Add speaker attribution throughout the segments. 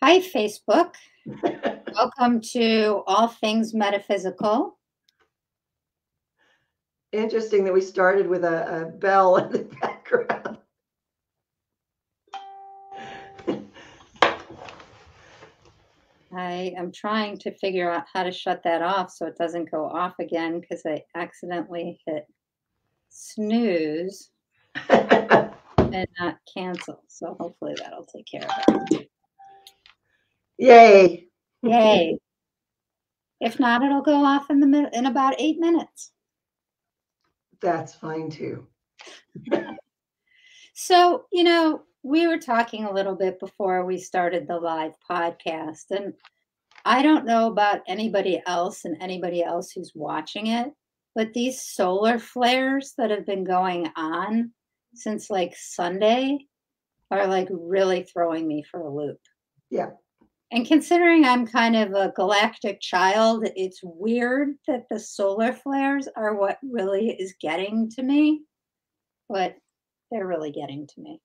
Speaker 1: Hi, Facebook. Welcome to All Things Metaphysical.
Speaker 2: Interesting that we started with a bell in the background.
Speaker 1: I am trying to figure out how to shut that off so it doesn't go off again because I accidentally hit snooze and not cancel. So hopefully that'll take care of it.
Speaker 2: Yay.
Speaker 1: Yay. If not, it'll go off in about 8 minutes.
Speaker 2: That's fine too.
Speaker 1: So, we were talking a little bit before we started the live podcast, and I don't know about anybody else and anybody else who's watching it, but these solar flares that have been going on since like Sunday are like really throwing me for a loop.
Speaker 2: Yeah.
Speaker 1: And considering I'm kind of a galactic child, it's weird that the solar flares are what really is getting to me, but they're really getting to me.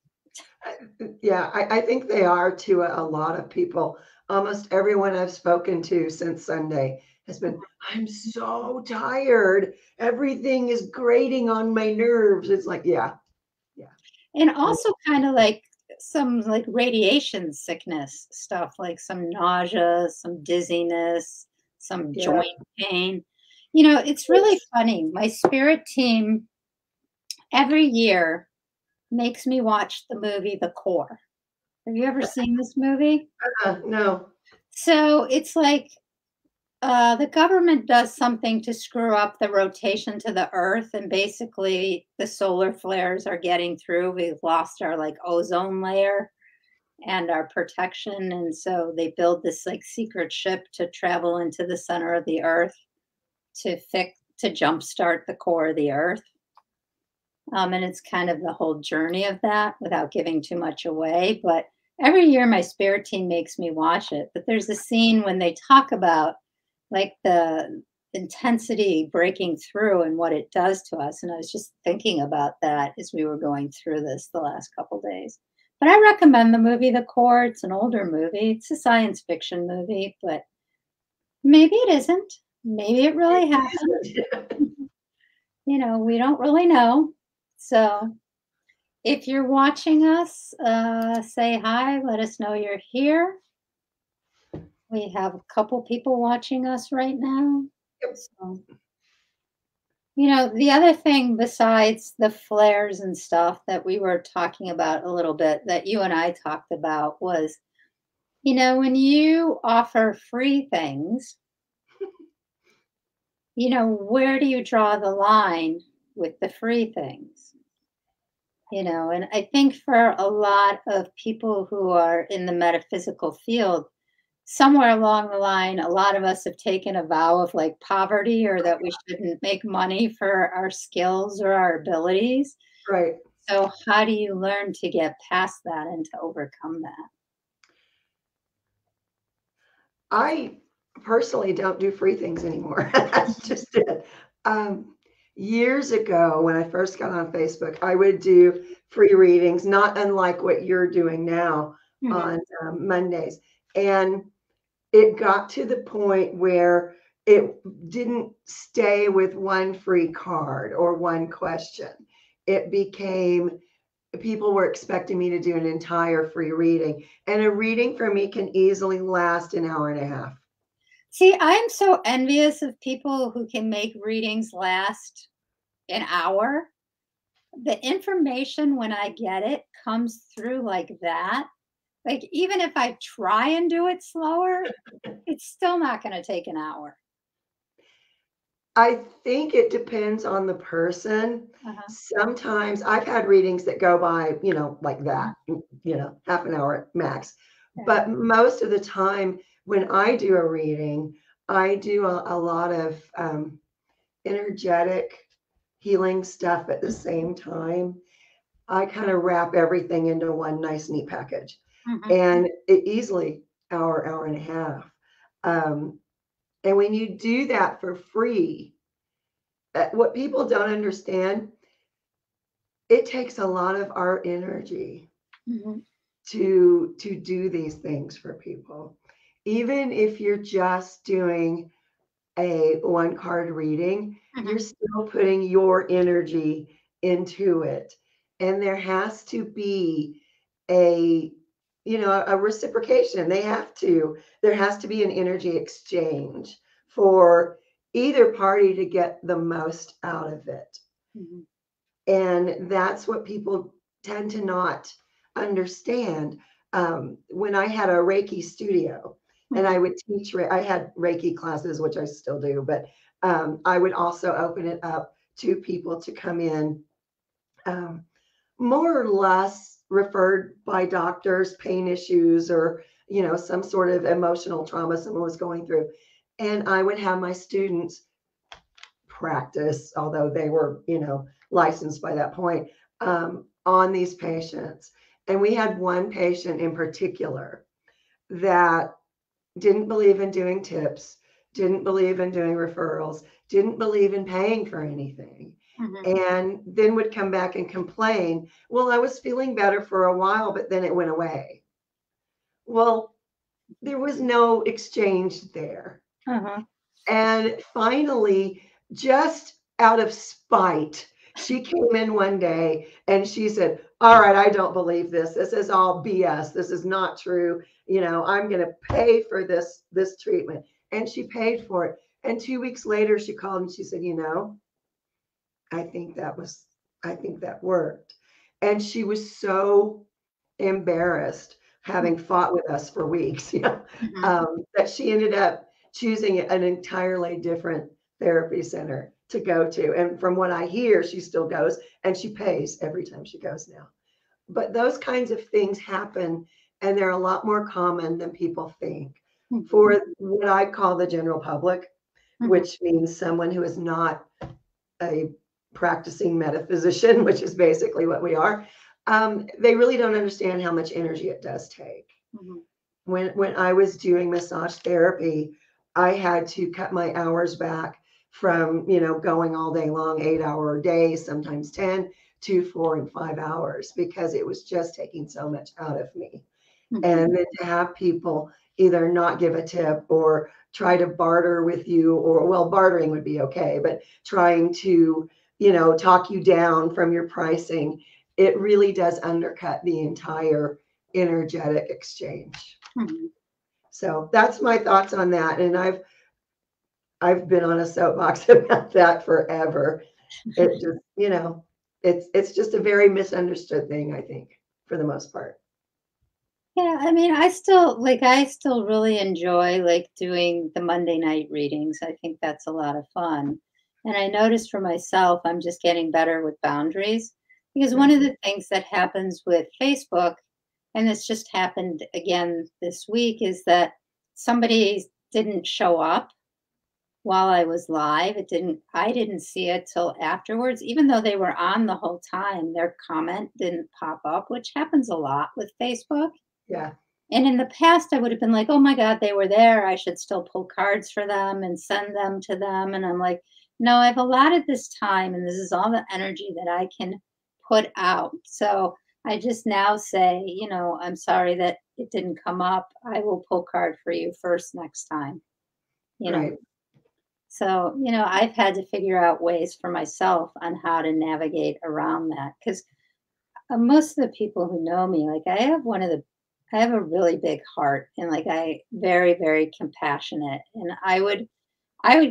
Speaker 2: Yeah, I think they are to a lot of people. Almost everyone I've spoken to since Sunday has been, I'm so tired. Everything is grating on my nerves. It's like, yeah.
Speaker 1: And also kind of like some like radiation sickness stuff, like some nausea, some dizziness, some
Speaker 2: Yeah.
Speaker 1: joint pain. It's really funny. My spirit team every year makes me watch the movie The Core. Have you ever seen this movie?
Speaker 2: No.
Speaker 1: So it's like the government does something to screw up the rotation to the Earth, and basically the solar flares are getting through. We've lost our like ozone layer and our protection, and so they build this like secret ship to travel into the center of the Earth to jumpstart the core of the Earth. And it's kind of the whole journey of that without giving too much away. But every year my spirit team makes me watch it. But there's a scene when they talk about like the intensity breaking through and what it does to us. And I was just thinking about that as we were going through this the last couple days. But I recommend the movie The Core. It's an older movie. It's a science fiction movie, but maybe it isn't. Maybe it really happened. We don't really know. So if you're watching us, say hi. Let us know you're here. We have a couple people watching us right now. So, the other thing besides the flares and stuff that we were talking about a little bit that you and I talked about was, when you offer free things, where do you draw the line with the free things? And I think for a lot of people who are in the metaphysical field, somewhere along the line, a lot of us have taken a vow of like poverty or that we shouldn't make money for our skills or our abilities.
Speaker 2: Right.
Speaker 1: So, how do you learn to get past that and to overcome that?
Speaker 2: I personally don't do free things anymore. That's just it. Um, Years ago, when I first got on Facebook, I would do free readings, not unlike what you're doing now
Speaker 1: Mhm.
Speaker 2: on Mondays. And it got to the point where it didn't stay with one free card or one question. It became people were expecting me to do an entire free reading. And a reading for me can easily last an hour and a half.
Speaker 1: See, I'm so envious of people who can make readings last an hour. The information, when I get it, comes through like that. Like, even if I try and do it slower, it's still not going to take an hour.
Speaker 2: I think it depends on the person.
Speaker 1: Uh-huh.
Speaker 2: Sometimes I've had readings that go by, like that, half an hour max.
Speaker 1: Yeah.
Speaker 2: But most of the time, when I do a reading, I do a lot of energetic healing stuff at the same time. I kind of wrap everything into one nice, neat package.
Speaker 1: Mhm.
Speaker 2: And it easily hour and a half. Um, and when you do that for free, what people don't understand, it takes a lot of our energy.
Speaker 1: Mhm.
Speaker 2: to do these things for people. Even if you're just doing a one card reading, you're
Speaker 1: Mhm.
Speaker 2: still putting your energy into it. And there has to be a, a reciprocation. There has to be an energy exchange for either party to get the most out of it.
Speaker 1: Mhm.
Speaker 2: And that's what people tend to not understand. When I had a Reiki studio and I
Speaker 1: Mhm.
Speaker 2: would teach, I had Reiki classes, which I still do, but I would also open it up to people to come in, um, more or less referred by doctors, pain issues, or, some sort of emotional trauma someone was going through. And I would have my students practice, although they were, licensed by that point, on these patients. And we had one patient in particular that didn't believe in doing tips, didn't believe in doing referrals, didn't believe in paying for anything.
Speaker 1: Mhm.
Speaker 2: And then would come back and complain, well, I was feeling better for a while, but then it went away. Well, there was no exchange there.
Speaker 1: Uh-huh.
Speaker 2: And finally, just out of spite, she came in one day and she said, all right, I don't believe this. This is all BS. This is not true. I'm going to pay for this treatment. And she paid for it. And 2 weeks later, she called and she said, I think that was, I think that worked. And she was so embarrassed, having fought with us for weeks,
Speaker 1: Mhm.
Speaker 2: that she ended up choosing an entirely different therapy center to go to. And from what I hear, she still goes and she pays every time she goes now. But those kinds of things happen, and they're a lot more common than people think.
Speaker 1: Mhm.
Speaker 2: For what I call the general public,
Speaker 1: Mhm.
Speaker 2: which means someone who is not a practicing metaphysician, which is basically what we are, they really don't understand how much energy it does take.
Speaker 1: Mhm.
Speaker 2: When I was doing massage therapy, I had to cut my hours back from, going all day long, 8 hour days, sometimes 10, to 4 and 5 hours, because it was just taking so much out of me.
Speaker 1: Mhm.
Speaker 2: And then to have people either not give a tip or try to barter with you, or, well, bartering would be okay, but trying to, talk you down from your pricing, it really does undercut the entire energetic exchange.
Speaker 1: Mhm.
Speaker 2: So that's my thoughts on that. And I've been on a soapbox about that forever. It just, it's just a very misunderstood thing, I think, for the most part.
Speaker 1: Yeah, I mean, I still really enjoy like doing the Monday night readings. I think that's a lot of fun. And I noticed for myself, I'm just getting better with boundaries because one
Speaker 2: Right.
Speaker 1: of the things that happens with Facebook, and this just happened again this week, is that somebody didn't show up while I was live. I didn't see it till afterwards, even though they were on the whole time, their comment didn't pop up, which happens a lot with Facebook.
Speaker 2: Yeah.
Speaker 1: And in the past, I would have been like, "Oh my god, they were there. I should still pull cards for them and send them to them." And I'm like, "No, I've allotted this time, and this is all the energy that I can put out." So I just now say, "I'm sorry that it didn't come up. I will pull card for you first next time." You know.
Speaker 2: Right.
Speaker 1: So, I've had to figure out ways for myself on how to navigate around that because most of the people who know me, like I have a really big heart and like very, very compassionate. And I would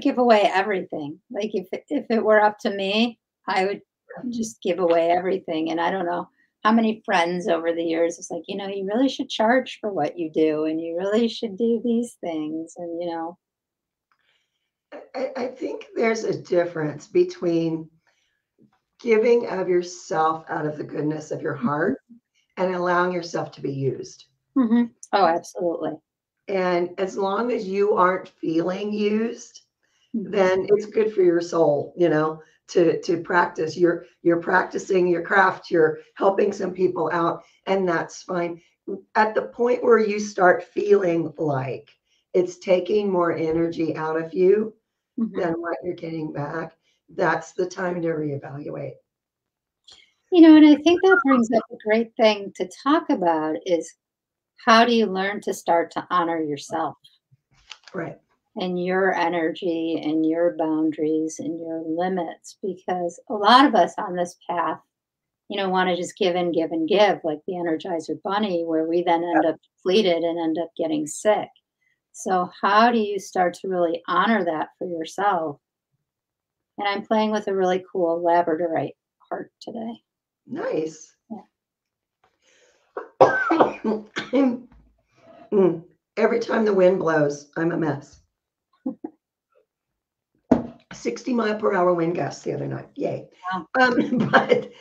Speaker 1: give away everything. Like if it were up to me, I would just give away everything. And I don't know how many friends over the years it's like, you really should charge for what you do and you really should do these things. And.
Speaker 2: I think there's a difference between giving of yourself out of the goodness of your heart and allowing yourself to be used.
Speaker 1: Hmm. Oh, absolutely.
Speaker 2: And as long as you aren't feeling used,
Speaker 1: Hmm.
Speaker 2: then it's good for your soul, to practice. You're practicing your craft, you're helping some people out, and that's fine. At the point where you start feeling like it's taking more energy out of you
Speaker 1: Hmm.
Speaker 2: than what you're getting back, that's the time to reevaluate.
Speaker 1: And I think that brings up a great thing to talk about is how do you learn to start to honor yourself
Speaker 2: Right.
Speaker 1: and your energy and your boundaries and your limits? Because a lot of us on this path, want to just give and give and give, like the Energizer Bunny, where we then end up depleted and end up getting sick. So, how do you start to really honor that for yourself? And I'm playing with a really cool Labradorite heart today.
Speaker 2: Nice.
Speaker 1: Yeah.
Speaker 2: Every time the wind blows, I'm a mess. 60-mile-per-hour wind gusts the other night. Yay.
Speaker 1: Wow.
Speaker 2: But,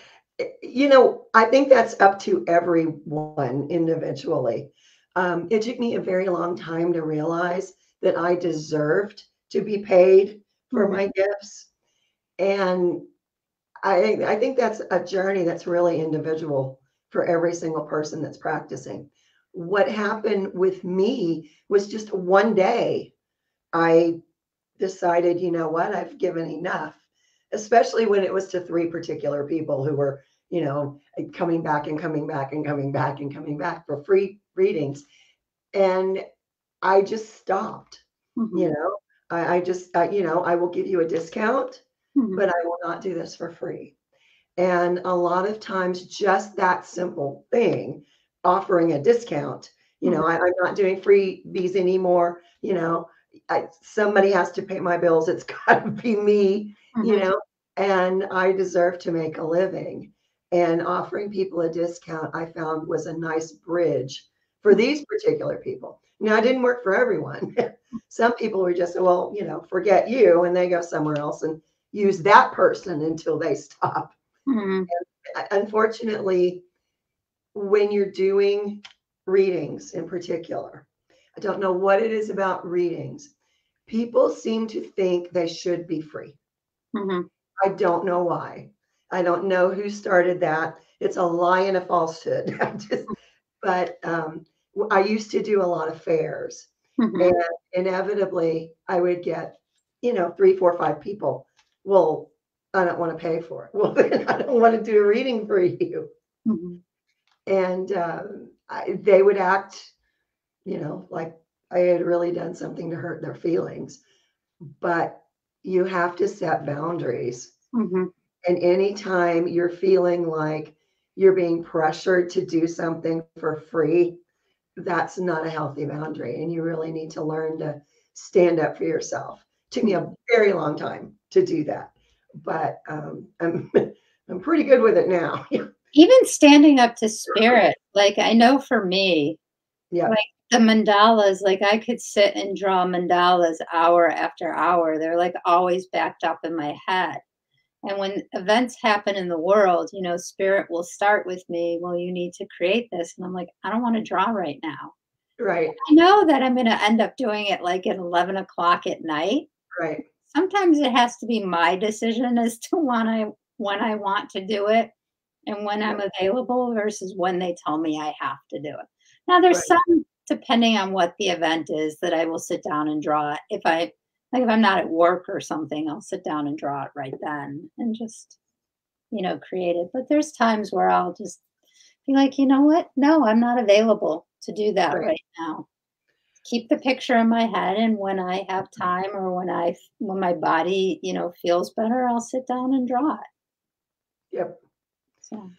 Speaker 2: I think that's up to everyone individually. It took me a very long time to realize that I deserved to be paid for
Speaker 1: Mhm.
Speaker 2: my gifts. And I think that's a journey that's really individual for every single person that's practicing. What happened with me was just one day I decided, you know what, I've given enough, especially when it was to three particular people who were, coming back and coming back and coming back and coming back for free readings. And I just stopped, you
Speaker 1: Mhm.
Speaker 2: know, I just, I will give you a discount,
Speaker 1: Mhm.
Speaker 2: but I will not do this for free. And a lot of times, just that simple thing, offering a discount,
Speaker 1: Mhm.
Speaker 2: I'm not doing freebies anymore. Somebody has to pay my bills. It's got to be me,
Speaker 1: Mhm.
Speaker 2: and I deserve to make a living. And offering people a discount, I found was a nice bridge for
Speaker 1: Mhm.
Speaker 2: these particular people. Now, it didn't work for everyone. Some people were just, well, forget you, and they go somewhere else and use that person until they stop.
Speaker 1: Mhm.
Speaker 2: Unfortunately, when you're doing readings in particular, I don't know what it is about readings. People seem to think they should be free.
Speaker 1: Mhm.
Speaker 2: I don't know why. I don't know who started that. It's a lie and a falsehood. But I used to do a lot of fairs, and
Speaker 1: Mhm.
Speaker 2: inevitably I would get, three, four, five people. Well, I don't want to pay for it. Well, then I don't want to do a reading for you.
Speaker 1: Mhm.
Speaker 2: And they would act, like I had really done something to hurt their feelings. But you have to set boundaries.
Speaker 1: Mhm.
Speaker 2: And anytime you're feeling like you're being pressured to do something for free, that's not a healthy boundary. And you really need to learn to stand up for yourself. Took me
Speaker 1: Mhm.
Speaker 2: a very long time to do that, but I'm I'm pretty good with it now.
Speaker 1: Even standing up to spirit, like, I know for me,
Speaker 2: Yeah,
Speaker 1: like, the mandalas, like, I could sit and draw mandalas hour after hour. They're, like, always backed up in my head. And when events happen in the world, spirit will start with me, "Well, you need to create this." And I'm like, "I don't wanna draw right now."
Speaker 2: right,
Speaker 1: I know that I'm gonna end up doing it, like, at 11 o'clock at night.
Speaker 2: right,
Speaker 1: Sometimes it has to be my decision as to when I want to do it and when I'm
Speaker 2: right,
Speaker 1: available versus when they tell me I have to do it. Now, there's
Speaker 2: right.
Speaker 1: some, depending on what the event is, that I will sit down and draw it. If I'm not at work or something, I'll sit down and draw it right then and just, create it. But there's times where I'll just be like, "You know what? No, I'm not available to do that
Speaker 2: Right.
Speaker 1: right now." Keep the picture in my head, and when I have time or when my body, feels better, I'll sit down and draw it.
Speaker 2: Yep.
Speaker 1: So,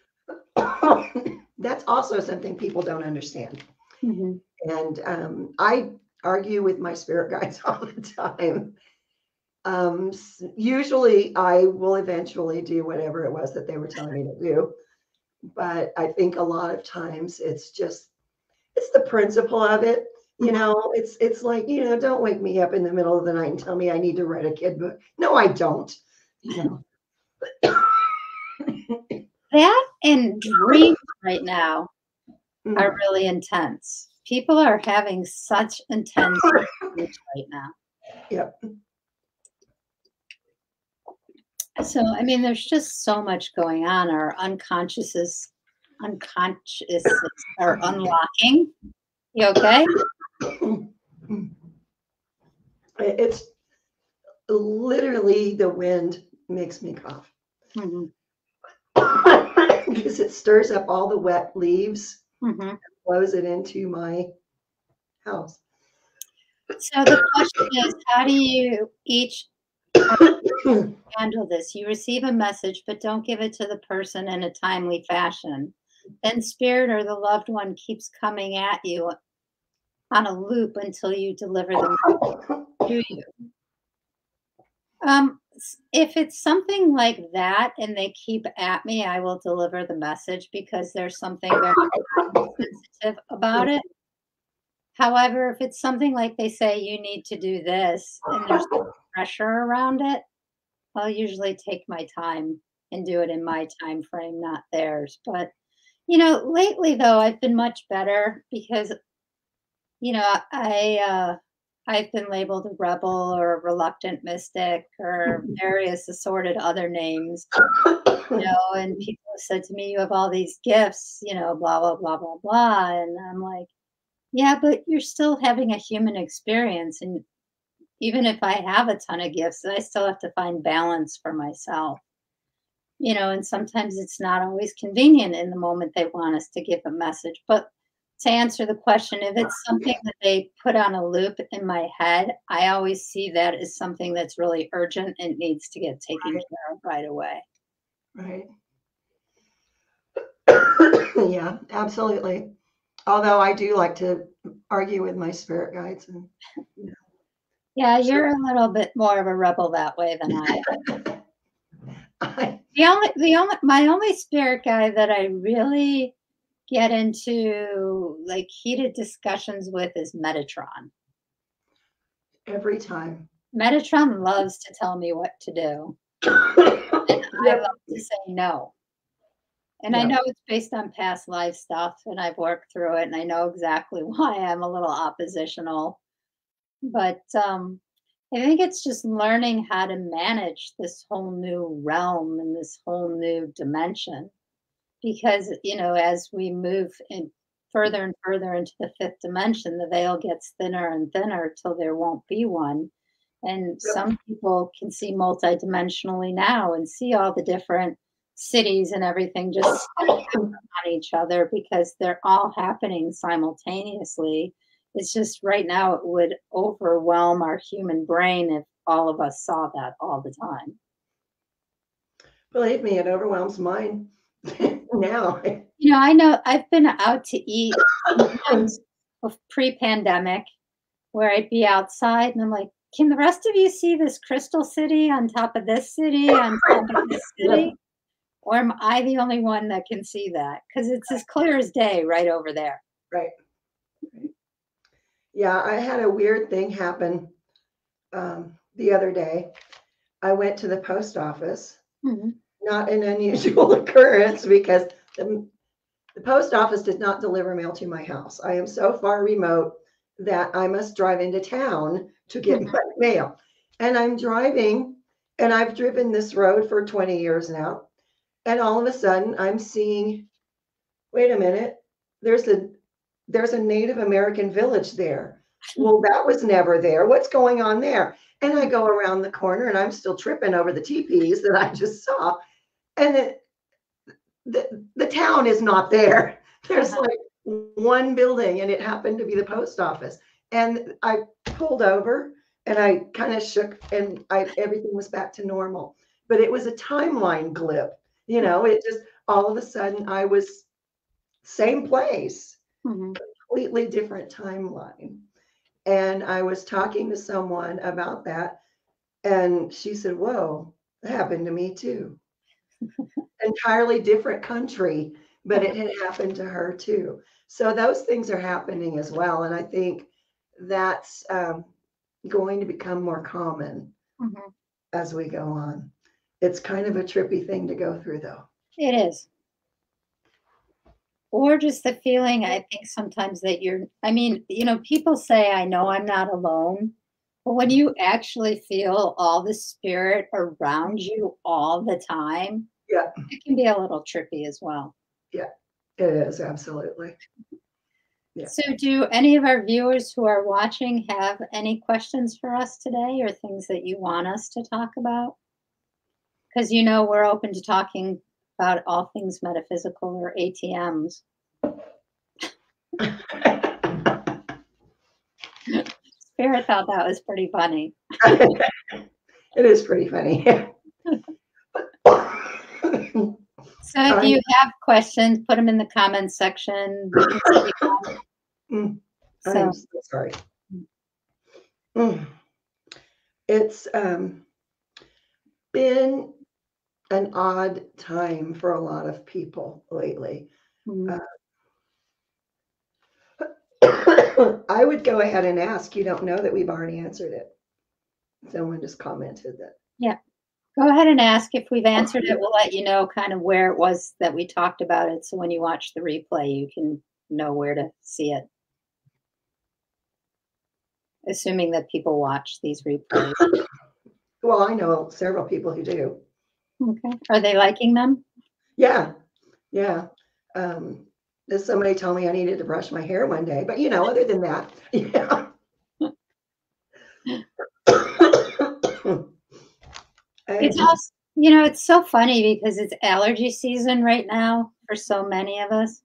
Speaker 2: That's also something people don't understand.
Speaker 1: mhm,
Speaker 2: And I argue with my spirit guides all the time. Usually, I will eventually do whatever it was that they were telling me to do. But I think a lot of times it's the principle of it.
Speaker 1: mhm.
Speaker 2: It's like, don't wake me up in the middle of the night and tell me I need to write a kid book. No, I don't. You know.
Speaker 1: That and dreams right now are
Speaker 2: Mm,
Speaker 1: really intense. People are having such intense dreams right now.
Speaker 2: yep.
Speaker 1: So, I mean, there's just so much going on. Our unconscious are unlocking. You okay?
Speaker 2: It's literally the wind makes me cough.
Speaker 1: Mhm.
Speaker 2: because it stirs up all the wet leaves,
Speaker 1: Mhm.
Speaker 2: blows it into my house.
Speaker 1: So the question is, how do you each handle this? You receive a message, but don't give it to the person in a timely fashion. Then spirit or the loved one keeps coming at you on a loop until you deliver them to you. If it's something like that and they keep at me, I will deliver the message because there's something very sensitive about it. However, if it's something like they say you need to do this and there's pressure around it, I'll usually take my time and do it in my time frame, not theirs. But lately though, I've been much better because I've been labeled a rebel or a reluctant mystic or various assorted other names, and people have said to me, "You have all these gifts, blah blah blah blah blah," and I'm like, "Yeah, but you're still having a human experience, and even if I have a ton of gifts, I still have to find balance for myself." And sometimes it's not always convenient in the moment they want us to give a message. But to answer the question, if it's something that they put on a loop in my head, I always see that as something that's really urgent and needs to get taken care of right away.
Speaker 2: Right. Yeah, absolutely. Although I do like to argue with my spirit guides and
Speaker 1: Yeah, you're a little bit more of a rebel that way than I am.
Speaker 2: I,
Speaker 1: My only spirit guide that I really get into like heated discussions with is Metatron.
Speaker 2: every time.
Speaker 1: Metatron loves to tell me what to do. I
Speaker 2: Yep.
Speaker 1: love to say no. And I
Speaker 2: Yeah.
Speaker 1: know it's based on past life stuff, and I've worked through it, and I know exactly why I'm a little oppositional. But I think it's just learning how to manage this whole new realm and this whole new dimension. Because, as we move in further and further into the fifth dimension, the veil gets thinner and thinner till there won't be one. And
Speaker 2: Yep.
Speaker 1: some people can see multidimensionally now and see all the different cities and everything just on each other because they're all happening simultaneously. It's just right now it would overwhelm our human brain if all of us saw that all the time.
Speaker 2: Believe me, it overwhelms mine now.
Speaker 1: I know I've been out to eat sometimes pre-pandemic where I'd be outside and I'm like, can the rest of you see this crystal city on top of this city on top of this city? Or am I the only one that can see that? Because it's as clear as day right over there.
Speaker 2: Right. Yeah, I had a weird thing happen the other day. I went to the post office,
Speaker 1: Mhm.
Speaker 2: not an unusual occurrence because the post office did not deliver mail to my house. I am so far remote that I must drive into town to get
Speaker 1: Mhm.
Speaker 2: my mail. And I'm driving, and I've driven this road for 20 years now. And all of a sudden, I'm seeing, wait a minute, there's a there's a Native American village there. Well, that was never there. What's going on there? And I go around the corner, and I'm still tripping over the teepees that I just saw. And the town is not there. There's
Speaker 1: Uh-huh.
Speaker 2: like one building, and it happened to be the post office. And I pulled over and I kind of shook, and everything was back to normal. But it was a timeline glip. It just all of a sudden I was same place,
Speaker 1: Mhm.
Speaker 2: completely different timeline. And I was talking to someone about that, and she said, "Whoa, that happened to me too." Entirely different country, but it had happened to her too. So those things are happening as well. And I think that's going to become more common
Speaker 1: Mhm.
Speaker 2: as we go on. It's kind of a trippy thing to go through, though.
Speaker 1: It is. Or just the feeling, I think sometimes that people say, I know I'm not alone. But when you actually feel all the spirit around you all the time,
Speaker 2: Yeah,
Speaker 1: it can be a little trippy as well.
Speaker 2: yeah, it is absolutely. Yeah.
Speaker 1: So, do any of our viewers who are watching have any questions for us today or things that you want us to talk about? Because we're open to talking about all things metaphysical or ATMs. Spirit thought that was pretty funny.
Speaker 2: It is pretty funny.
Speaker 1: So if you have questions, put them in the comments section. We can see them.
Speaker 2: I'm
Speaker 1: So
Speaker 2: so sorry. It's been an odd time for a lot of people lately. I would go ahead and ask. You don't know that we've already answered it. Someone just commented that.
Speaker 1: yeah, go ahead and ask. If we've answered it, we'll let you know kind of where it was that we talked about it. So when you watch the replay, you can know where to see it. Assuming that people watch these replays.
Speaker 2: Well, I know several people who do.
Speaker 1: Okay. Are they liking them?
Speaker 2: Yeah. Somebody told me I needed to brush my hair one day, but other than that, yeah.
Speaker 1: It's also, it's so funny because it's allergy season right now for so many of us.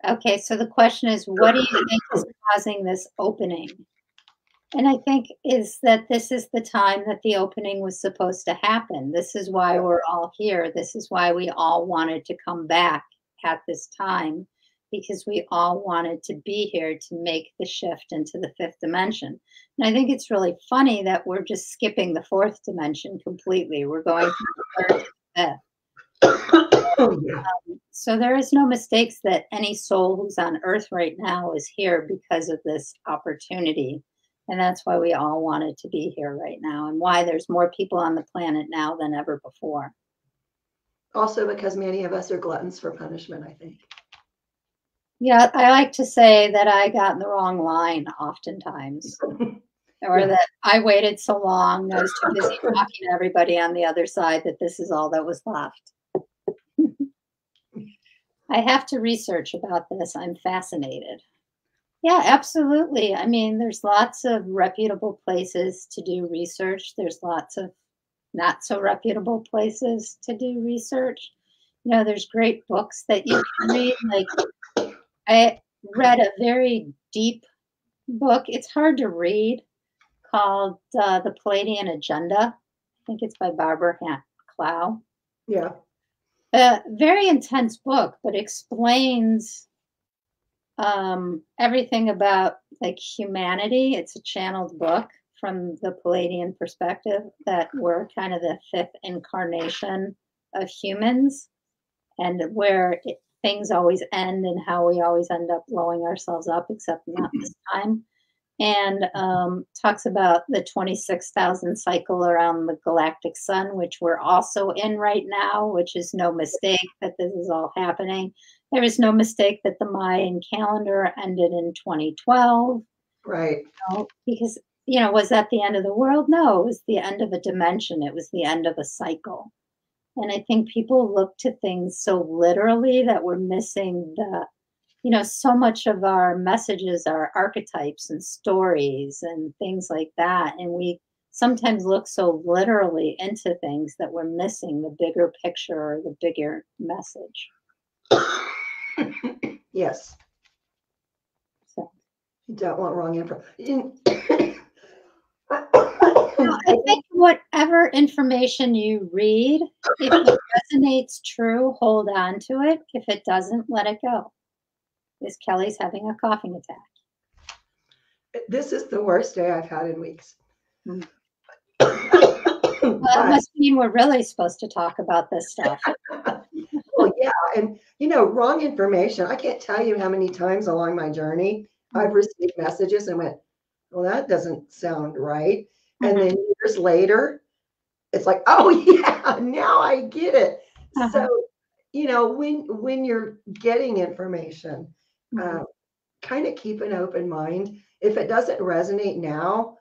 Speaker 1: Okay, so the question is, what do you think is causing this opening? And I think is that this is the time that the opening was supposed to happen. This is why we're all here. This is why we all wanted to come back at this time, because we all wanted to be here to make the shift into the fifth dimension. And I think it's really funny that we're just skipping the fourth dimension completely. We're going from the third to the fifth. So there is no mistakes that any soul who's on earth right now is here because of this opportunity. And that's why we all wanted to be here right now, and why there's more people on the planet now than ever before.
Speaker 2: Also because many of us are gluttons for punishment, I think.
Speaker 1: Yeah, I like to say that I got in the wrong line oftentimes. Or that I waited so long, I was too busy talking to everybody on the other side that this is all that was left. I have to research about this. I'm fascinated. Yeah, absolutely. I mean, there's lots of reputable places to do research. There's lots of not so reputable places to do research. There's great books that you can read. Like, I read a very deep book. It's hard to read, called The Palladian Agenda. I think it's by Barbara Clow.
Speaker 2: Yeah.
Speaker 1: A very intense book, but explains everything about like humanity. It's a channeled book from the Palladian perspective, that we're kind of the fifth incarnation of humans, and where things always end and how we always end up blowing ourselves up, except not this time. And talks about the 26,000 cycle around the galactic sun, which we're also in right now, which is no mistake that this is all happening. There is no mistake that the Mayan calendar ended in 2012.
Speaker 2: Right.
Speaker 1: Because, was that the end of the world? No, it was the end of a dimension. It was the end of a cycle. And I think people look to things so literally that we're missing so much of our messages are archetypes and stories and things like that. And we sometimes look so literally into things that we're missing the bigger picture or the bigger message.
Speaker 2: Yes.
Speaker 1: So
Speaker 2: you don't want wrong info.
Speaker 1: I think whatever information you read, if it resonates true, hold on to it. If it doesn't, let it go. Miss Kelly's having a coughing attack.
Speaker 2: This is the worst day I've had in weeks.
Speaker 1: Well, that must mean we're really supposed to talk about this stuff.
Speaker 2: Well, yeah. And, wrong information. I can't tell you how many times along my journey I've received messages and went, well, that doesn't sound right. And then years later, it's like, oh, yeah, now I get it. So, when you're getting information, kind of keep an open mind. If it doesn't resonate now,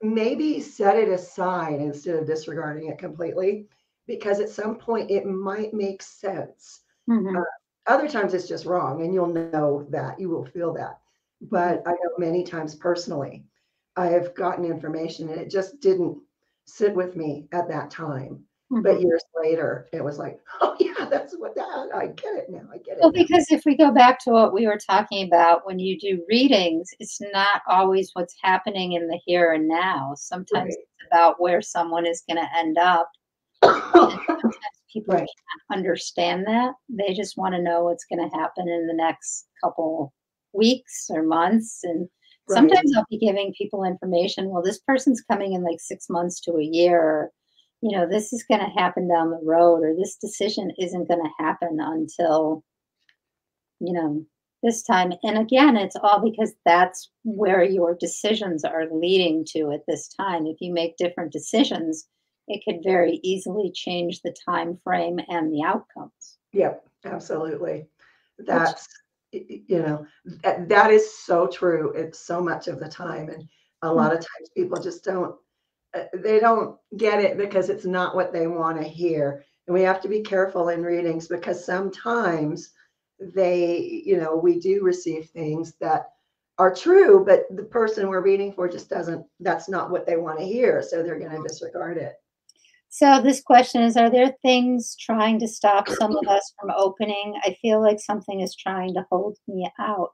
Speaker 2: maybe set it aside instead of disregarding it completely, because at some point it might make sense. Other times it's just wrong, and you'll know that. You will feel that. But I know many times personally, I have gotten information and it just didn't sit with me at that time. But
Speaker 1: Mhm.
Speaker 2: years later, it was like, oh yeah, that's what that, I get it now. I get it
Speaker 1: Well,
Speaker 2: now.
Speaker 1: because if we go back to what we were talking about, when you do readings, it's not always what's happening in the here and now. Sometimes
Speaker 2: Right.
Speaker 1: it's about where someone is going to end up. And sometimes people
Speaker 2: Right.
Speaker 1: can't understand that. They just want to know what's going to happen in the next couple weeks or months. And
Speaker 2: Right.
Speaker 1: sometimes I'll be giving people information. Well, this person's coming in like 6 months to a year. Or, this is going to happen down the road, or this decision isn't going to happen until you know, this time. And again, it's all because that's where your decisions are leading to at this time. If you make different decisions, it could very easily change the time frame and the outcomes.
Speaker 2: Yep. Absolutely.
Speaker 1: Which,
Speaker 2: That's, that is so true. It's so much of the time. And a
Speaker 1: mm,
Speaker 2: lot of times people just they don't get it because it's not what they want to hear. And we have to be careful in readings because sometimes we do receive things that are true, but the person we're reading for just doesn't, that's not what they want to hear. So they're going to disregard it.
Speaker 1: so this question is, are there things trying to stop some of us from opening? I feel like something is trying to hold me out.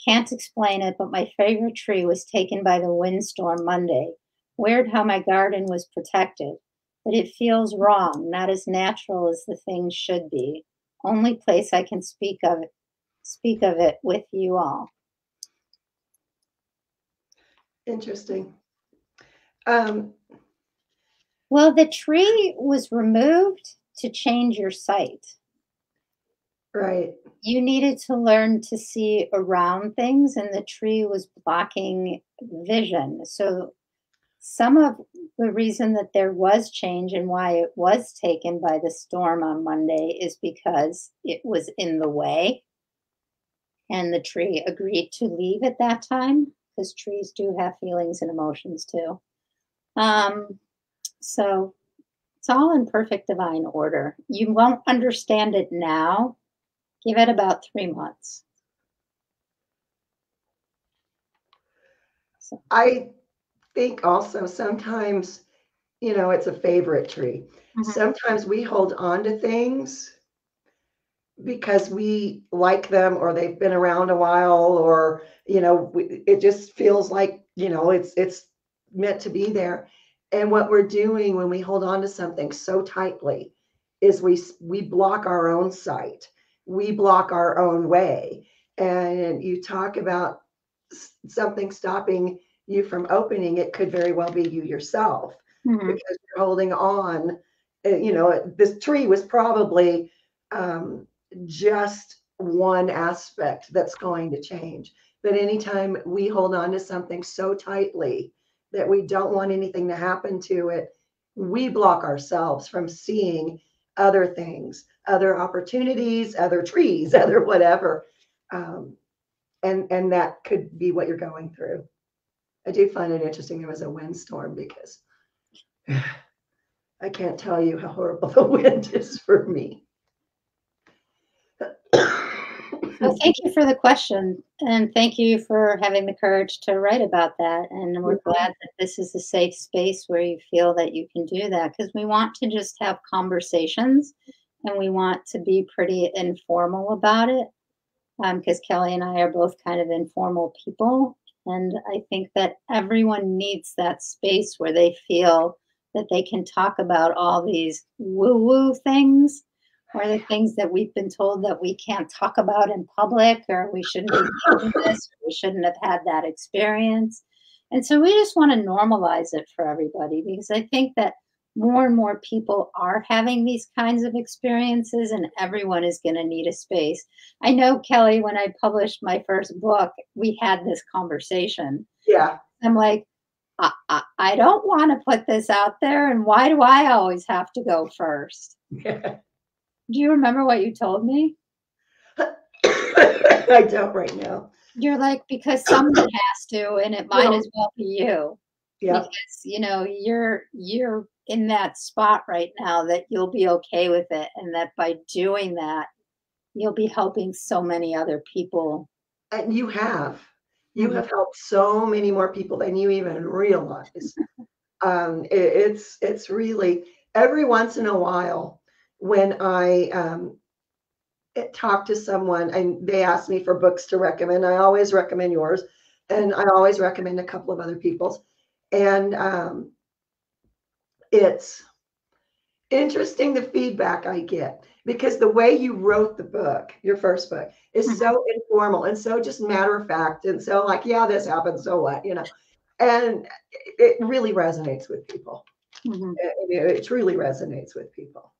Speaker 1: Can't explain it, but my favorite tree was taken by the windstorm Monday. Weird how my garden was protected, but it feels wrong, not as natural as the things should be. Only place I can speak of it with you all.
Speaker 2: Interesting. Um,
Speaker 1: Well, the tree was removed to change your sight.
Speaker 2: right.
Speaker 1: You needed to learn to see around things, and the tree was blocking vision. So some of the reason that there was change and why it was taken by the storm on Monday is because it was in the way, and the tree agreed to leave at that time because trees do have feelings and emotions too. Um, so it's all in perfect divine order. You won't understand it now. Give it about 3 months. So,
Speaker 2: I think also sometimes, it's a favorite tree.
Speaker 1: mhm.
Speaker 2: Sometimes we hold on to things because we like them or they've been around a while or it just feels like it's meant to be there. And what we're doing when we hold on to something so tightly is we block our own sight, we block our own way. And you talk about something stopping you from opening, it could very well be you yourself
Speaker 1: Mhm.
Speaker 2: because you're holding on. This tree was probably um, just one aspect that's going to change. But anytime we hold on to something so tightly that we don't want anything to happen to it, we block ourselves from seeing other things, other opportunities, other trees, other whatever. Um, and that could be what you're going through. I do find it interesting there was a windstorm because I can't tell you how horrible the wind is for me.
Speaker 1: Well, thank you for the question, and thank you for having the courage to write about that. And we're glad that this is a safe space where you feel that you can do that because we want to just have conversations and we want to be pretty informal about it. Because Kelly and I are both kind of informal people. And I think that everyone needs that space where they feel that they can talk about all these woo woo things or the things that we've been told that we can't talk about in public or we shouldn't be thinking this, or we shouldn't have had that experience. And so we just want to normalize it for everybody because I think that more and more people are having these kinds of experiences and everyone is going to need a space. I know, Kelly, when I published my first book, we had this conversation.
Speaker 2: Yeah.
Speaker 1: I'm like, I don't want to put this out there. And why do I always have to go first? Do you remember what you told me?
Speaker 2: I don't right now.
Speaker 1: You're like, because someone has to, and it might
Speaker 2: Well,
Speaker 1: as well be you.
Speaker 2: yeah.
Speaker 1: Because, you're in that spot right now that you'll be okay with it. And that by doing that, you'll be helping so many other people.
Speaker 2: And you have. You
Speaker 1: Mhm.
Speaker 2: have helped so many more people than you even realize. It's really, every once in a while, when I talk to someone and they ask me for books to recommend, I always recommend yours, and I always recommend a couple of other people's. And it's interesting the feedback I get because the way you wrote the book, your first book, is
Speaker 1: Mhm,
Speaker 2: so informal and so just matter of fact and so like, yeah, this happened, so what, and it really resonates with people.
Speaker 1: mhm.
Speaker 2: It truly resonates with people.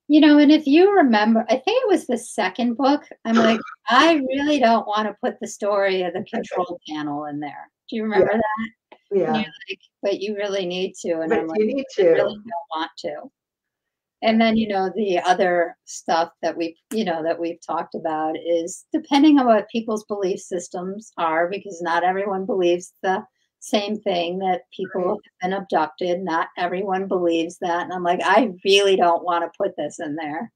Speaker 1: And if you remember, I think it was the second book, I'm like, I really don't want to put the story of the control panel in there. Do you
Speaker 2: Yeah,
Speaker 1: remember that? And you're
Speaker 2: yeah,
Speaker 1: like, but you really need to. And
Speaker 2: but
Speaker 1: I'm like,
Speaker 2: you need
Speaker 1: I really
Speaker 2: to.
Speaker 1: don't want to.
Speaker 2: Yeah,
Speaker 1: And then, the other stuff that we've talked about is depending on what people's belief systems are, because not everyone believes the same thing that people
Speaker 2: right.
Speaker 1: have been abducted. Not everyone believes that. And I'm like, I really don't want to put this in there.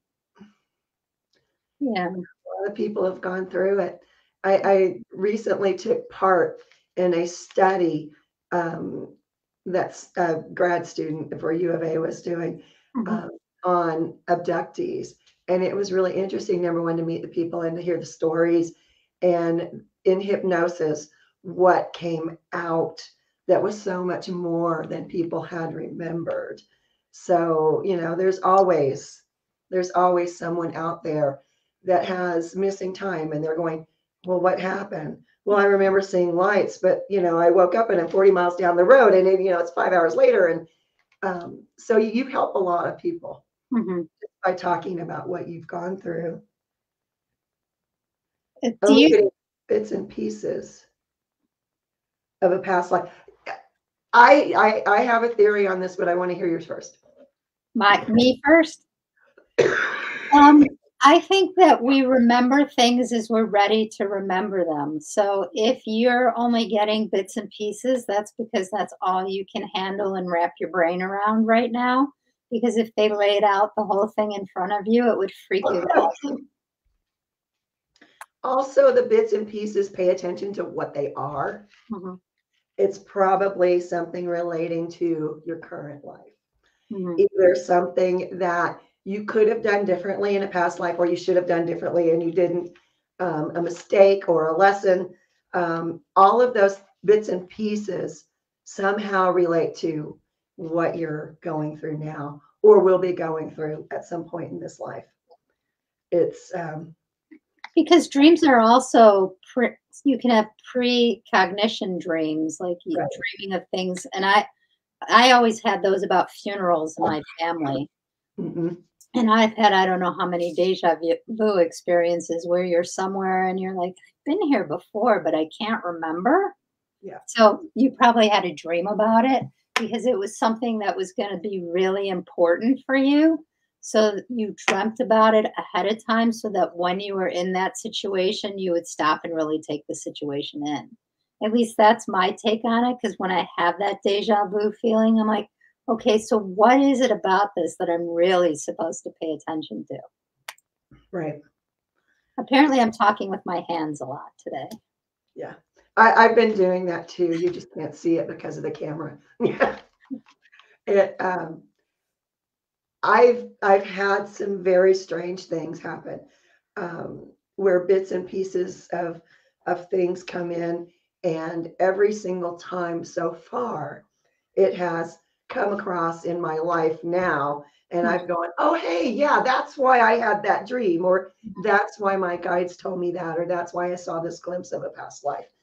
Speaker 1: Yeah.
Speaker 2: A lot of people have gone through it. I recently took part in a study um, that's a grad student for U of A was doing
Speaker 1: Mhm.
Speaker 2: um, on abductees. And it was really interesting, number one, to meet the people and to hear the stories. And in hypnosis, what came out that was so much more than people had remembered. So, there's always someone out there that has missing time and they're going, well, what happened? Well, I remember seeing lights, but I woke up and I'm 40 miles down the road and it's 5 hours later. And so you help a lot of people
Speaker 1: Mhm.
Speaker 2: by talking about what you've gone through.
Speaker 1: Do
Speaker 2: Only
Speaker 1: you
Speaker 2: getting bits and pieces of a past life. I have a theory on this, but I want to hear yours first.
Speaker 1: me first? Um, I think that we remember things as we're ready to remember them. So if you're only getting bits and pieces, that's because that's all you can handle and wrap your brain around right now. Because if they laid out the whole thing in front of you, it would freak you out.
Speaker 2: Also, the bits and pieces, pay attention to what they are.
Speaker 1: Mhm,
Speaker 2: It's probably something relating to your current life.
Speaker 1: mhm,
Speaker 2: Either something that you could have done differently in a past life or you should have done differently and you didn't, a mistake or a lesson. All of those bits and pieces somehow relate to what you're going through now or will be going through at some point in this life. It's
Speaker 1: because dreams are also you can have precognition dreams, like you
Speaker 2: right.
Speaker 1: dreaming of things. And I always had those about funerals in my family.
Speaker 2: Mhm.
Speaker 1: And I've had I don't know how many vu experiences where you're somewhere and you're like, I've been here before, but I can't remember.
Speaker 2: Yeah.
Speaker 1: So you probably had a dream about it because it was something that was going to be really important for you. So you dreamt about it ahead of time so that when you were in that situation, you would stop and really take the situation in. At least that's my take on it. Because when I have that deja vu feeling, I'm like, okay, so what is it about this that I'm really supposed to pay attention to?
Speaker 2: Right.
Speaker 1: Apparently, I'm talking with my hands a lot today.
Speaker 2: Yeah. I've been doing that too. You just can't see it because of the camera. Yeah. It I've had some very strange things happen, where bits and pieces of things come in, and every single time so far, it has come across in my life now, and I've gone, "Oh, hey, yeah, that's why I had that dream," or "That's why my guides told me that," or "That's why I saw this glimpse of a past life."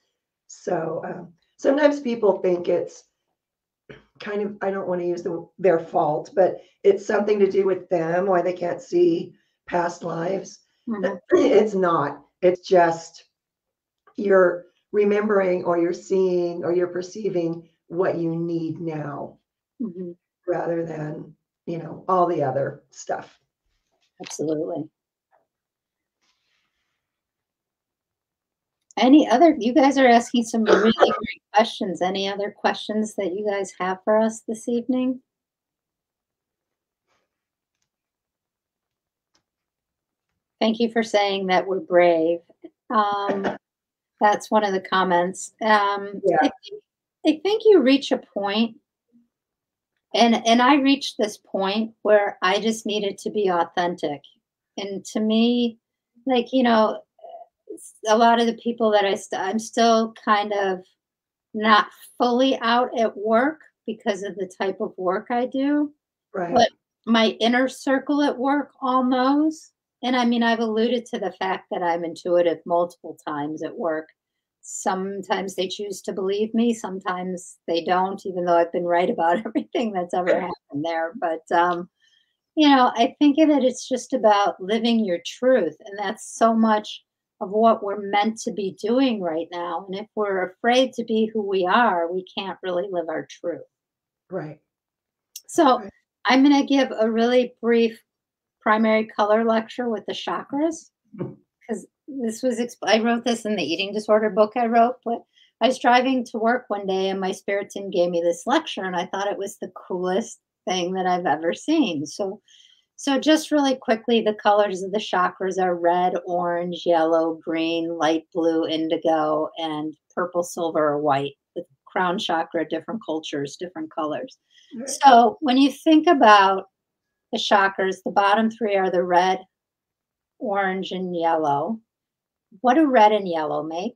Speaker 2: So sometimes people think it's kind of, I don't want to use their fault, but it's something to do with them why they can't see past lives.
Speaker 1: Mhm,
Speaker 2: It's not. It's just you're remembering or you're seeing or you're perceiving what you need now
Speaker 1: mhm,
Speaker 2: rather than, all the other stuff.
Speaker 1: absolutely. Any other you guys are asking some really great questions. Any other questions that you guys have for us this evening? Thank you for saying that we're brave. Um, that's one of the comments.
Speaker 2: Yeah.
Speaker 1: I think you reach a point And I reached this point where I just needed to be authentic. And to me, like, a lot of the people that I'm still kind of not fully out at work because of the type of work I do,
Speaker 2: Right.
Speaker 1: but my inner circle at work all knows. And I mean, I've alluded to the fact that I'm intuitive multiple times at work. Sometimes they choose to believe me, sometimes they don't, even though I've been right about everything that's ever happened there. But I think of it, it's just about living your truth. And that's so much of what we're meant to be doing right now. And if we're afraid to be who we are, we can't really live our truth.
Speaker 2: Right.
Speaker 1: So
Speaker 2: Right.
Speaker 1: I'm going to give a really brief primary color lecture with the chakras because I wrote this in the eating disorder book I wrote, but I was driving to work one day and my spirit team gave me this lecture and I thought it was the coolest thing that I've ever seen. So just really quickly, the colors of the chakras are red, orange, yellow, green, light blue, indigo, and purple, silver, or white. The crown chakra, different cultures, different colors. So when you think about the chakras, the bottom three are the red, orange, and yellow. What do red and yellow make?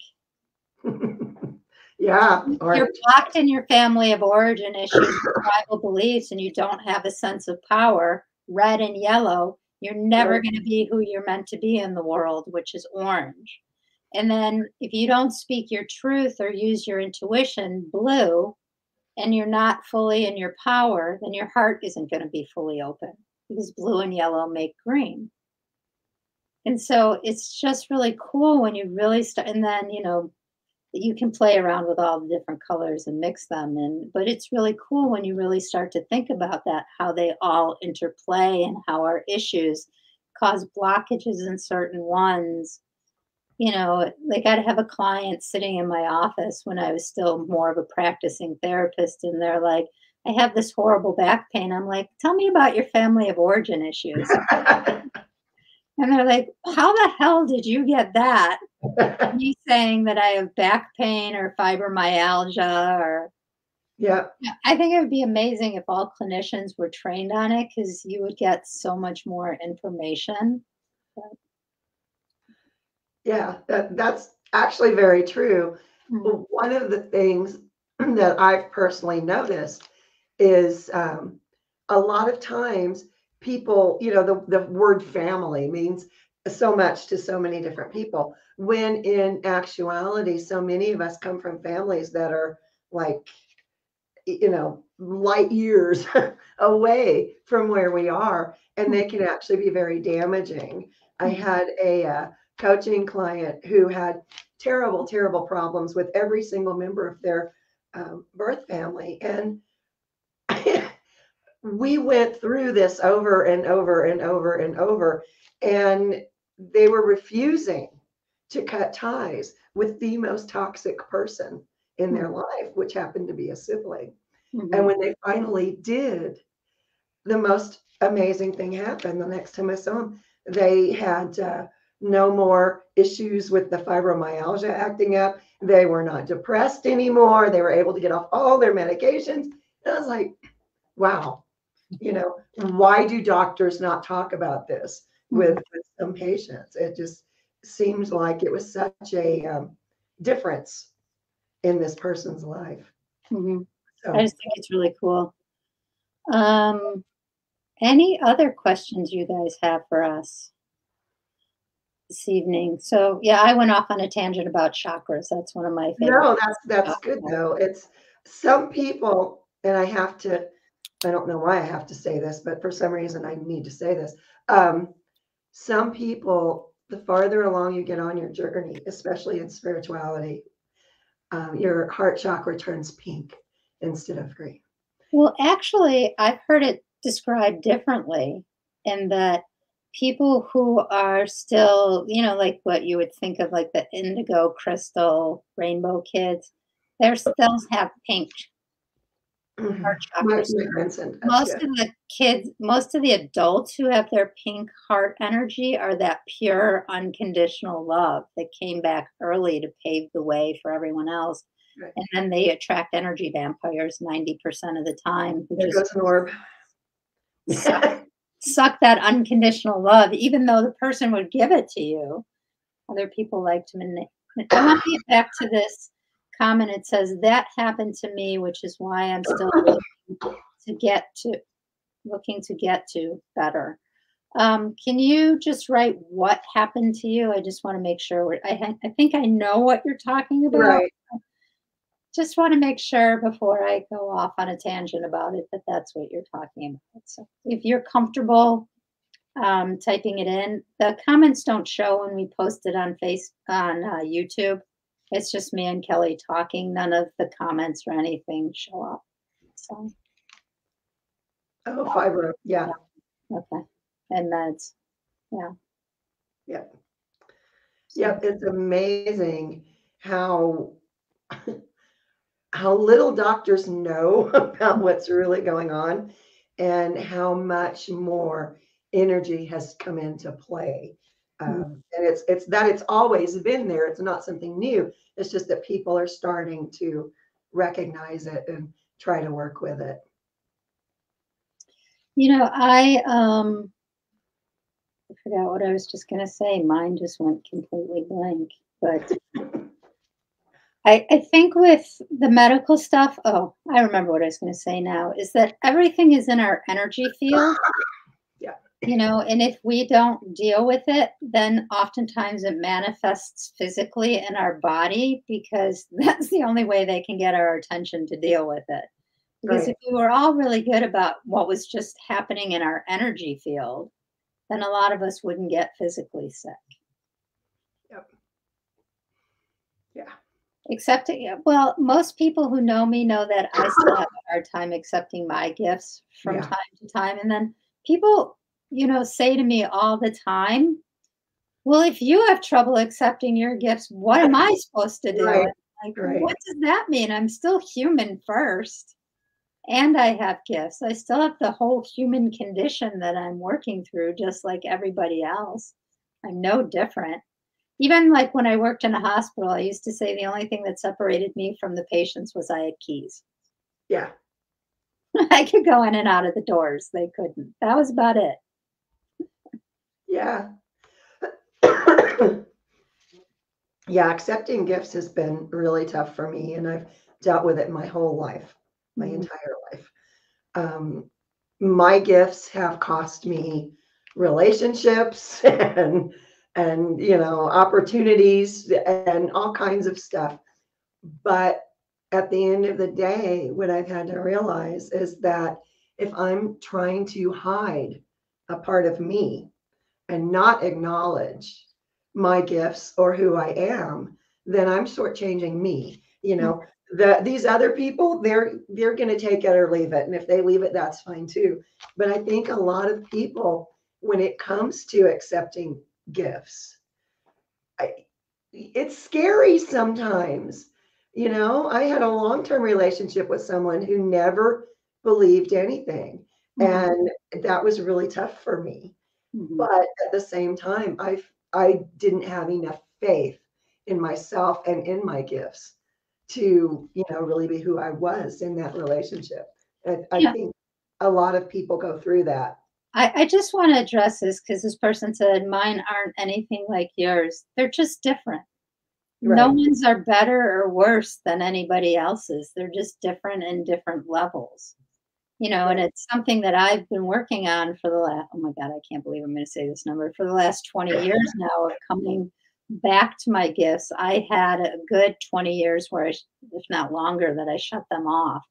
Speaker 2: Yeah.
Speaker 1: You're
Speaker 2: Orange.
Speaker 1: blocked in your family of origin issues, tribal beliefs, and you don't have a sense of power, red and yellow, you're never
Speaker 2: Right.
Speaker 1: going to be who you're meant to be in the world, which is orange. And then if you don't speak your truth or use your intuition, blue, and you're not fully in your power, then your heart isn't going to be fully open because blue and yellow make green. And so it's just really cool when you really start, and then, you can play around with all the different colors and mix them and but it's really cool when you really start to think about that, how they all interplay and how our issues cause blockages in certain ones. Like I'd have a client sitting in my office when I was still more of a practicing therapist and they're like, I have this horrible back pain. I'm like, tell me about your family of origin issues. And they're like, how the hell did you get that? Me saying that I have back pain or fibromyalgia or
Speaker 2: Yeah.
Speaker 1: yeah, I think it would be amazing if all clinicians were trained on it because you would get so much more information. But,
Speaker 2: Yeah. That's actually very true.
Speaker 1: mm,
Speaker 2: One of the things that I've personally noticed is a lot of times people, the word family means so much to so many different people, when in actuality, so many of us come from families that are like, light years away from where we are, and they can actually be very damaging. I
Speaker 1: mm,
Speaker 2: had a coaching client who had terrible, terrible problems with every single member of their birth family. And we went through this over and over and over and over, and they were refusing to cut ties with the most toxic person in
Speaker 1: mm,
Speaker 2: their life, which happened to be a sibling. And
Speaker 1: mhm,
Speaker 2: when they finally did, the most amazing thing happened. The next time I saw them, they had no more issues with the fibromyalgia acting up. They were not depressed anymore. They were able to get off all their medications. And I was like, wow, why do doctors not talk about this
Speaker 1: mhm,
Speaker 2: with some patients? It just seems like it was such a difference in this person's life.
Speaker 1: mhm. I
Speaker 2: So,
Speaker 1: just think it's really cool. Um, any other questions you guys have for us this evening? So, yeah, I went off on a tangent about chakras. That's one of my favorite
Speaker 2: no,
Speaker 1: things to
Speaker 2: that's
Speaker 1: talk
Speaker 2: good
Speaker 1: about.
Speaker 2: though. It's some people, and I don't know why I have to say this, but for some reason I need to say this. Um, some people, the farther along you get on your journey, especially in spirituality, your heart chakra turns pink instead of green.
Speaker 1: Well, actually, I've heard it described differently in that people who are still, like what you would think of like the indigo crystal rainbow kids, their cells have pink
Speaker 2: Mhm.
Speaker 1: heart
Speaker 2: My
Speaker 1: chakras.
Speaker 2: my grandson does,
Speaker 1: Most
Speaker 2: yeah.
Speaker 1: of the kids, most of the adults who have their pink heart energy are that pure, unconditional love that came back early to pave the way for everyone else.
Speaker 2: Right.
Speaker 1: And then they attract energy vampires 90% of the time who
Speaker 2: There
Speaker 1: just
Speaker 2: goes an orb.
Speaker 1: suck, suck that unconditional love, even though the person would give it to you. Other people like to manipulate. I want to get back to this comment. It says, that happened to me, which is why I'm still to get to looking to get to better. Can you just write what happened to you? I just want to make sure. I think I know what you're talking about.
Speaker 2: Right.
Speaker 1: Just want to make sure before I go off on a tangent about it that that's what you're talking about. So if you're comfortable typing it in, the comments don't show when we post it on YouTube. It's just me and Kelly talking. None of the comments or anything show up. So
Speaker 2: Oh, fibro. Yeah.
Speaker 1: yeah, okay, and meds. Yeah.
Speaker 2: Yep.
Speaker 1: So,
Speaker 2: Yep. It's amazing how how little doctors know about what's really going on and how much more energy has come into play.
Speaker 1: mm.
Speaker 2: And it's always been there. It's not something new. It's just that people are starting to recognize it and try to work with it.
Speaker 1: I forgot what I was just gonna say. Mine just went completely blank. But I think with the medical stuff, oh, I remember what I was gonna say now, is that everything is in our energy field,
Speaker 2: Yeah.
Speaker 1: and if we don't deal with it, then oftentimes it manifests physically in our body because that's the only way they can get our attention to deal with it. Because
Speaker 2: Right.
Speaker 1: if we were all really good about what was just happening in our energy field, then a lot of us wouldn't get physically sick.
Speaker 2: Yep. Yeah.
Speaker 1: Well, most people who know me know that I still have a hard time accepting my gifts from
Speaker 2: Yeah.
Speaker 1: time to time. And then people, say to me all the time, well, if you have trouble accepting your gifts, what am I supposed to do?
Speaker 2: Right.
Speaker 1: And like,
Speaker 2: Right.
Speaker 1: what does that mean? I'm still human first. And I have gifts. I still have the whole human condition that I'm working through, just like everybody else. I'm no different. Even like when I worked in a hospital, I used to say the only thing that separated me from the patients was I had keys.
Speaker 2: Yeah.
Speaker 1: I could go in and out of the doors. They couldn't. That was about it.
Speaker 2: Yeah. Yeah. Accepting gifts has been really tough for me, and I've dealt with it my whole life, my
Speaker 1: Mm,
Speaker 2: entire life. Um, my gifts have cost me relationships and opportunities and all kinds of stuff. But at the end of the day, what I've had to realize is that if I'm trying to hide a part of me and not acknowledge my gifts or who I am, then I'm shortchanging me.
Speaker 1: mm,
Speaker 2: These other people, they're going to take it or leave it, and if they leave it, that's fine too. But I think a lot of people, when it comes to accepting gifts, it's scary sometimes. I had a long-term relationship with someone who never believed anything,
Speaker 1: mhm,
Speaker 2: and that was really tough for me.
Speaker 1: mhm.
Speaker 2: But at the same time, I didn't have enough faith in myself and in my gifts to, really be who I was in that relationship. I
Speaker 1: Yeah.
Speaker 2: think a lot of people go through that.
Speaker 1: I just want to address this because this person said mine aren't anything like yours. They're just different. No
Speaker 2: Right.
Speaker 1: one's are better or worse than anybody else's. They're just different in different levels. And
Speaker 2: Right.
Speaker 1: it's something that I've been working on for the last, oh my God, I can't believe I'm going to say this number, for the last 20 years now of coming back to my gifts. I had a good 20 years where if not longer, that I shut them off.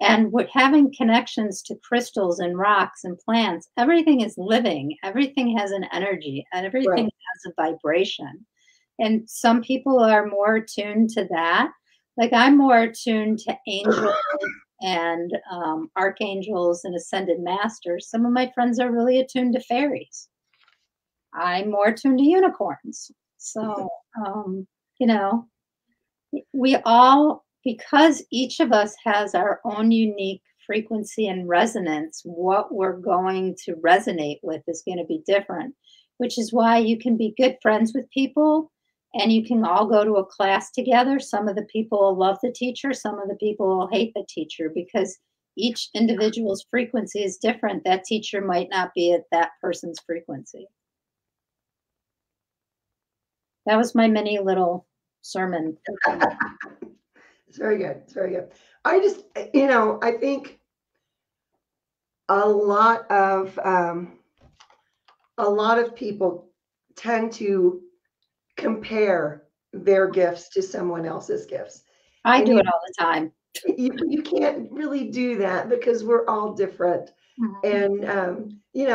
Speaker 1: And with having connections to crystals and rocks and plants, everything is living, everything has an energy, everything
Speaker 2: Right.
Speaker 1: has a vibration. And some people are more attuned to that. Like I'm more attuned to angels and archangels and ascended masters. Some of my friends are really attuned to fairies. I'm more attuned to unicorns. So, you know, we all, because each of us has our own unique frequency and resonance, what we're going to resonate with is going to be different, which is why you can be good friends with people and you can all go to a class together. Some of the people will love the teacher, some of the people will hate the teacher because each individual's frequency is different. That teacher might not be at that person's frequency. That was my mini little sermon.
Speaker 2: It's very good. It's very good. I just, I think a lot of people tend to compare their gifts to someone else's gifts.
Speaker 1: I
Speaker 2: And
Speaker 1: do it all the time.
Speaker 2: you can't really do that because we're all different.
Speaker 1: Mhm.
Speaker 2: And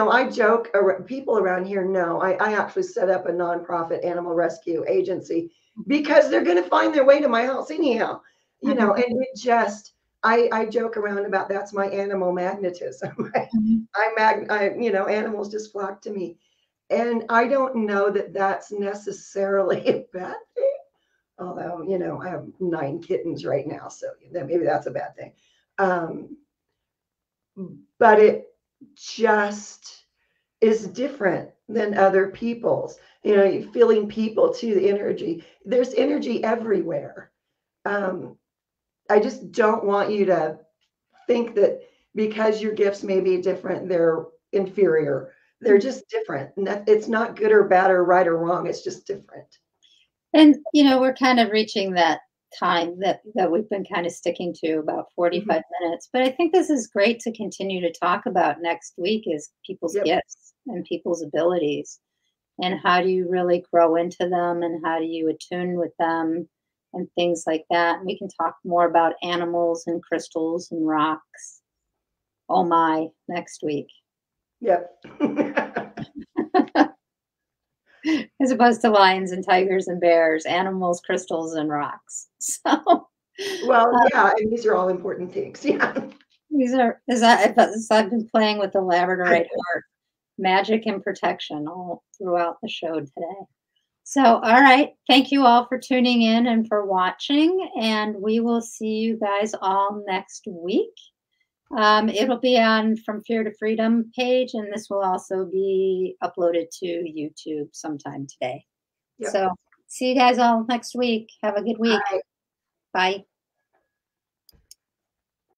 Speaker 2: I joke, people around here know I actually set up a nonprofit animal rescue agency because they're going to find their way to my house anyhow.
Speaker 1: Mhm.
Speaker 2: And it just, I joke around about that's my animal magnetism.
Speaker 1: Mhm.
Speaker 2: Animals just flock to me. And I don't know that that's necessarily a bad thing. Although, I have 9 kittens right now, so maybe that's a bad thing. Um, but it just is different than other people's. You're feeling people to the energy. There's energy everywhere. Um, I just don't want you to think that because your gifts may be different, they're inferior. They're just different. And it's not good or bad or right or wrong. It's just different.
Speaker 1: And, we're kind of reaching that time that we've been kind of sticking to, about
Speaker 2: Mhm.
Speaker 1: 45 minutes. But I think this is great to continue to talk about next week is people's
Speaker 2: Yep.
Speaker 1: gifts and people's abilities. And how do you really grow into them and how do you attune with them and things like that. And we can talk more about animals and crystals and rocks. Oh my, next week.
Speaker 2: Yep.
Speaker 1: As opposed to lions and tigers and bears, animals, crystals, and rocks. So
Speaker 2: Well, yeah, and these are all important things. Yeah.
Speaker 1: these are, as I've been playing with the Labradorite heart, magic and protection all throughout the show today. So, all right. Thank you all for tuning in and for watching. And we will see you guys all next week. It'll be on From Fear to Freedom page, and this will also be uploaded to YouTube sometime today.
Speaker 2: Yep.
Speaker 1: So, see you guys all next week. Have a good week. Bye.